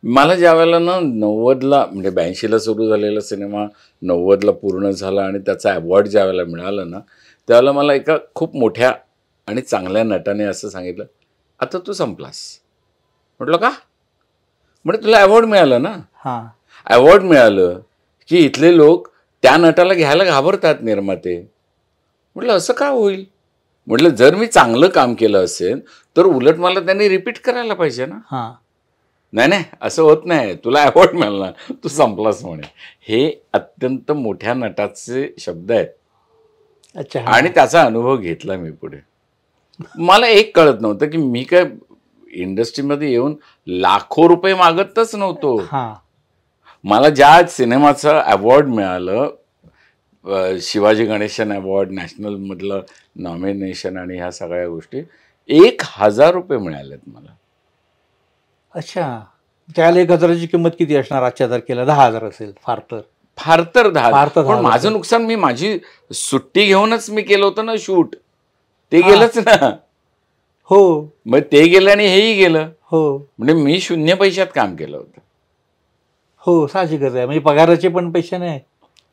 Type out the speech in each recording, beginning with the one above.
मला ज्यावेळेला ना 90ला म्हणजे 82ला सुरू झालेला सिनेमा 90ला पूर्ण झाला आणि त्याचा अवॉर्ड ज्यावेळेला मिळाला ना, त्यावेळेला मला एका खूप मोठ्या आणि चांगल्या नटाने असं सांगितलं, "आता तू संपलास." म्हटलं, "का?" म्हणजे तुला अवॉर्ड मिळालं ना. हां. अवॉर्ड मिळालं, की इथले लोक त्या नटाला घ्यायला घाबरतात निर्माते. म्हटलं, "असं का होईल?" म्हटलं, "जर मी चांगलं काम केलं असेल, तर उलट मला त्यांनी रिपीट करायला पाहिजे ना." हां. "नाही, नाही, असं होत नाही. तुला अवॉर्ड मिळाला. तू संपलास" म्हणे. हे अत्यंत मोठ्या नटाचे शब्द आहेत अच्छा. आणि त्याचा अनुभव घेतला मी पुढे. मला एक कळत नव्हतं, की मी काय इंडस्ट्रीमध्ये येऊन लाखो रुपये मागतच नव्हतो. हां. मला ज्या सिनेमाचं अवॉर्ड मिळालं, शिवाजी गणेशन अवॉर्ड, नॅशनलमधलं नॉमिनेशन आणि ह्या सगळ्या गोष्टी, ₹1000 मिळालेत मला. अच्छा. त्याला 1,000ची किंमत किती असणार आजच्या तारखेला? 10,000 असेल फार तर. फार तर फार तर 10,000. पण 10,000. माझं नुकसान मी माझी सुट्टी घेऊनच मी केलं होतं ना शूट. ते गेलंच ना. हो. मग ते गेलं आणि हेही गेलं. हो. म्हणजे मी शून्य पैशात काम केलं होतं. हो, साहजिकच आहे. म्हणजे पगाराचे पण पैसे नाही.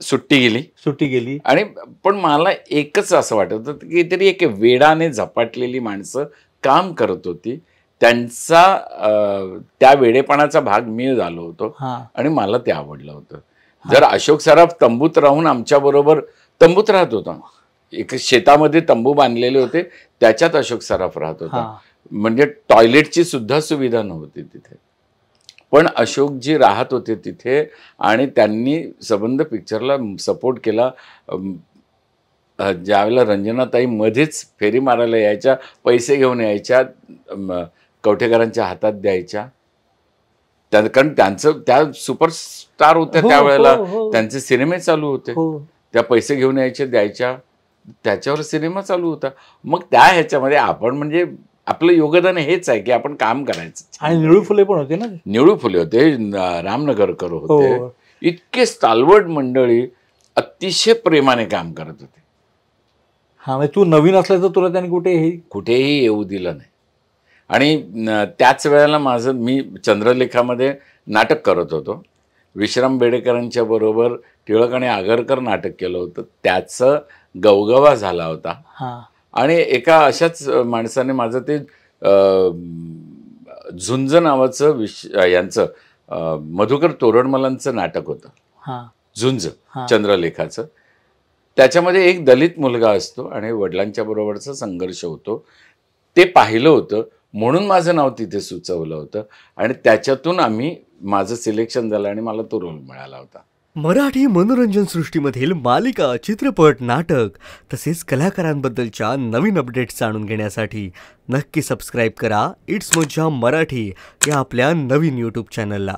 सुट्टी गेली सुट्टी गेली. आणि पण मला एकच असं वाटत होतं, की काहीतरी एक वेडाने झपाटलेली माणसं काम करत होती. त्यांचा त्या वेडेपणाचा भाग मी झालो होतो हां. आणि मला ते आवडलं होतं. जर अशोक सराफ तंबूत राहून आमच्याबरोबर तंबूत राहत होता. एक शेतामध्ये तंबू बांधलेले होते, त्याच्यात अशोक सराफ राहत होता. हां. म्हणजे टॉयलेटची सुद्धा सुविधा नव्हती तिथे. पण अशोकजी राहत होते तिथे आणि त्यांनी सबंध पिक्चरला सपोर्ट केला. ज्यावेळेला रंजनाताई मध्येच फेरी मारायला यायच्या, पैसे घेऊन यायच्या, कवठेकरांच्या हातात द्यायच्या. कारण त्यांचं त्या सुपरस्टार होत्या हो, त्यावेळेला. हो, हो. त्यांचे सिनेमे चालू होते. हो. त्या पैसे घेऊन यायच्या, द्यायच्या. त्याच्यावर सिनेमा चालू होता. मग त्या ह्याच्यामध्ये आपण म्हणजे आपलं योगदान हेच आहे, की आपण काम करायचं. आणि निळू फुले पण होते ना. निळू फुले होते, रामनगरकर होते. हो. इतके स्टालवर्ड मंडळी अतिशय प्रेमाने काम करत होते. हां, म्हणजे तू नवीन असल्याचं तुला त्यांनी कुठेही येऊ दिलं नाही. आणि त्याच वेळेला मी चंद्रलेखामध्ये नाटक करत होतो. विश्राम बेडेकरांच्या बरोबर टिळक आणि आगरकर नाटक केलं होतं. त्याचं गवगवा झाला होता. हां. आणि एका अशाच माणसाने माझं ते झुंज नावाचं यांचं मधुकर तोरडमलांचं नाटक होतं. हां. झुंज हां. चंद्रलेखाचं. त्याच्यामध्ये एक दलित मुलगा असतो आणि वडिलांच्या बरोबरचा संघर्ष होतो. ते पाहिलं होतं म्हणून माझं नाव तिथे सुचवलं होतं आणि त्याच्यातून माझं सिलेक्शन झालं आणि मला तो रोल मिळाला होता. मराठी मनोरंजन सृष्टीमधील मालिका, चित्रपट, नाटक तसेच कलाकारांबद्दलच्या नवीन अपडेट्स जाणून घेण्यासाठी नक्की सबस्क्राईब करा इट्स मज्जा मराठी या आपल्या नवीन यूट्यूब चॅनलला.